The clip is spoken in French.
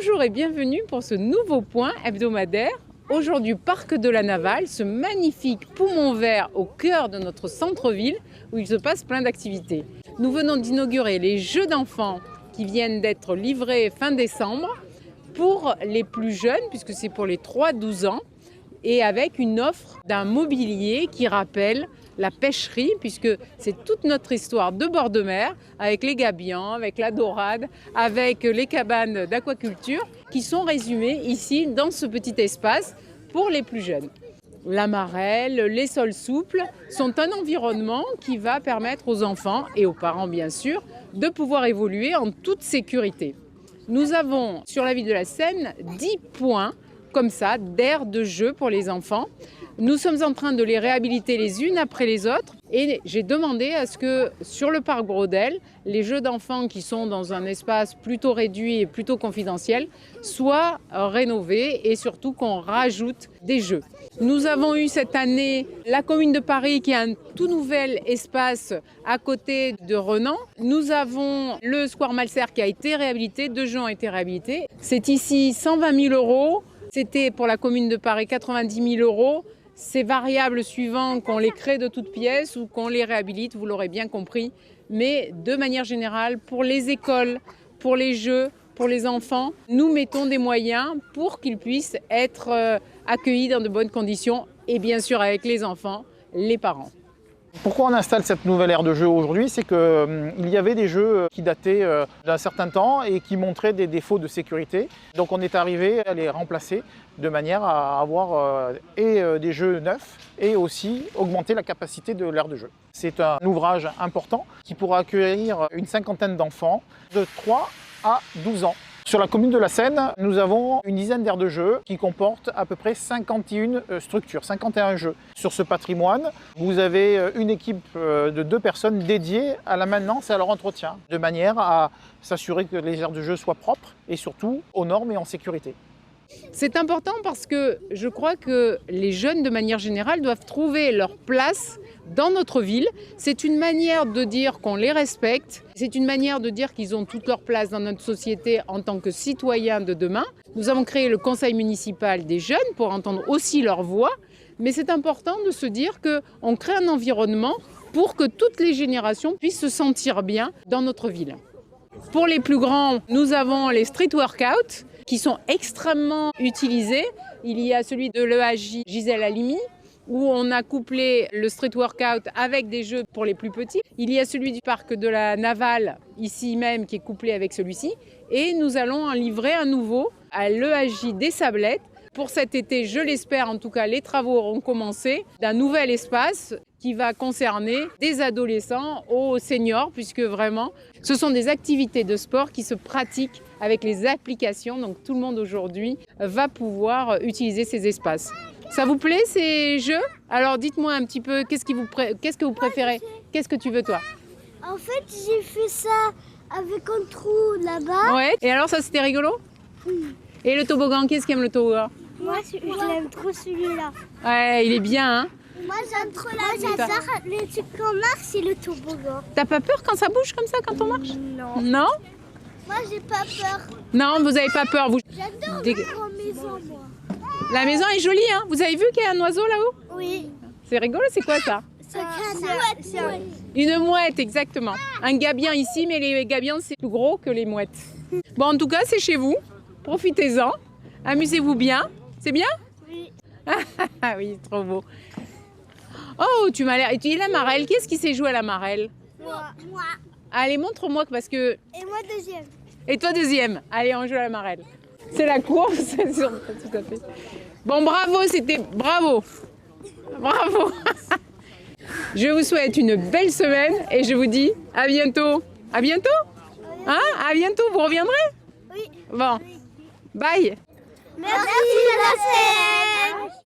Bonjour et bienvenue pour ce nouveau point hebdomadaire. Aujourd'hui, Parc de la Navale, ce magnifique poumon vert au cœur de notre centre-ville où il se passe plein d'activités. Nous venons d'inaugurer les jeux d'enfants qui viennent d'être livrés fin décembre pour les plus jeunes, puisque c'est pour les 3-12 ans, et avec une offre d'un mobilier qui rappelle la pêcherie, puisque c'est toute notre histoire de bord de mer, avec les gabions, avec la dorade, avec les cabanes d'aquaculture, qui sont résumées ici dans ce petit espace pour les plus jeunes. La marelle, les sols souples sont un environnement qui va permettre aux enfants et aux parents bien sûr de pouvoir évoluer en toute sécurité. Nous avons sur la ville de la Seine 10 points comme ça d'aires de jeu pour les enfants. Nous sommes en train de les réhabiliter les unes après les autres et j'ai demandé à ce que sur le parc Braudel, les jeux d'enfants qui sont dans un espace plutôt réduit et plutôt confidentiel soient rénovés et surtout qu'on rajoute des jeux. Nous avons eu cette année la commune de Paris qui a un tout nouvel espace à côté de Renan. Nous avons le Square Malesherbes qui a été réhabilité, 2 jeux ont été réhabilités. C'est ici 120 000 €. C'était pour la commune de Paris 90 000 €. C'est variable suivant qu'on les crée de toutes pièces ou qu'on les réhabilite, vous l'aurez bien compris. Mais de manière générale, pour les écoles, pour les jeux, pour les enfants, nous mettons des moyens pour qu'ils puissent être accueillis dans de bonnes conditions et bien sûr avec les enfants, les parents. Pourquoi on installe cette nouvelle aire de jeu aujourd'hui? C'est qu'il y avait des jeux qui dataient d'un certain temps et qui montraient des défauts de sécurité. Donc on est arrivé à les remplacer de manière à avoir des jeux neufs et aussi augmenter la capacité de l'aire de jeu. C'est un ouvrage important qui pourra accueillir une 50aine d'enfants de 3 à 12 ans. Sur la commune de la Seine, nous avons une dizaine d'aires de jeux qui comportent à peu près 51 structures, 51 jeux. Sur ce patrimoine, vous avez une équipe de 2 personnes dédiées à la maintenance et à leur entretien, de manière à s'assurer que les aires de jeux soient propres et surtout aux normes et en sécurité. C'est important parce que je crois que les jeunes, de manière générale, doivent trouver leur place dans notre ville. C'est une manière de dire qu'on les respecte. C'est une manière de dire qu'ils ont toute leur place dans notre société en tant que citoyens de demain. Nous avons créé le conseil municipal des jeunes pour entendre aussi leur voix. Mais c'est important de se dire qu'on crée un environnement pour que toutes les générations puissent se sentir bien dans notre ville. Pour les plus grands, nous avons les street workouts qui sont extrêmement utilisés. Il y a celui de l'EAJ Gisèle Halimi, où on a couplé le street workout avec des jeux pour les plus petits. Il y a celui du parc de la Navale, ici même, qui est couplé avec celui-ci. Et nous allons en livrer un nouveau à l'EAJ des Sablettes. Pour cet été, je l'espère, en tout cas, les travaux auront commencé d'un nouvel espace qui va concerner des adolescents aux seniors, puisque vraiment, ce sont des activités de sport qui se pratiquent avec les applications. Donc tout le monde aujourd'hui va pouvoir utiliser ces espaces. Ça vous plaît ces jeux? Alors dites-moi un petit peu, qu'est-ce que vous préférez? Qu'est-ce que tu veux toi? En fait, j'ai fait ça avec un trou là-bas. Ouais. Et alors ça c'était rigolo? Et le toboggan, qu'est-ce qui aime le toboggan? Moi, je l'aime trop celui-là. Ouais, il est bien, hein? Moi, j'aime trop j'adore les trucs qu'on marche, c'est le toboggan. T'as pas peur quand ça bouge comme ça, quand on marche? Non. Non? Moi, j'ai pas peur. Non, vous avez pas peur, vous? J'adore Des- vivre en maison, moi. La maison est jolie, hein? Vous avez vu qu'il y a un oiseau là-haut? Oui. C'est rigolo, c'est quoi ça? C'est un mouette. Une mouette, exactement. Un gabion ici, mais les gabions, c'est plus gros que les mouettes. Bon, en tout cas, c'est chez vous. Profitez-en. Amusez-vous bien. C'est bien? Oui. Ah oui, c'est trop beau. Oh, tu m'as l'air... Et tu dis la marelle. Qui est-ce qui sait jouer à la marelle? Moi. Allez, montre-moi parce que... Et moi, deuxième. Et toi, deuxième. Allez, on joue à la marelle. C'est la course, c'est sûr. Tout à fait. Bon, bravo, c'était... Bravo. Bravo. Je vous souhaite une belle semaine et je vous dis à bientôt. À bientôt? Hein? À bientôt, vous reviendrez? Oui. Bon. Bye. Merci de la scène.